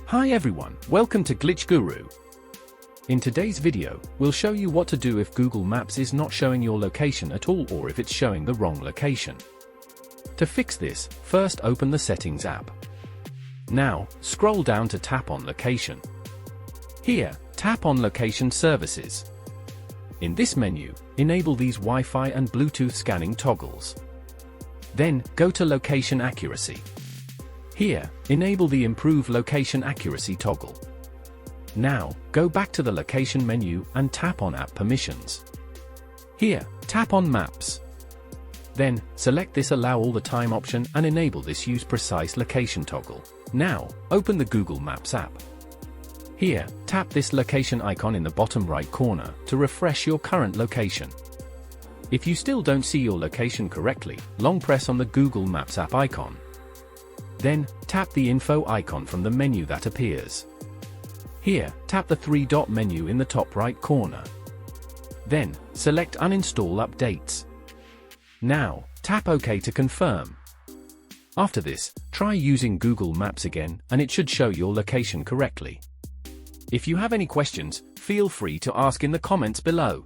Hi everyone, welcome to Glitch Guru. In today's video, we'll show you what to do if Google Maps is not showing your location at all or if it's showing the wrong location. To fix this, first open the Settings app. Now, scroll down to tap on Location. Here, tap on Location Services. In this menu, enable these Wi-Fi and Bluetooth scanning toggles. Then, go to Location Accuracy. Here, enable the Improve Location Accuracy toggle. Now, go back to the Location menu and tap on App Permissions. Here, tap on Maps. Then, select this Allow All the Time option and enable this Use Precise Location toggle. Now, open the Google Maps app. Here, tap this location icon in the bottom right corner to refresh your current location. If you still don't see your location correctly, long press on the Google Maps app icon. Then, tap the Info icon from the menu that appears. Here, tap the three-dot menu in the top right corner. Then, select Uninstall Updates. Now, tap OK to confirm. After this, try using Google Maps again and it should show your location correctly. If you have any questions, feel free to ask in the comments below.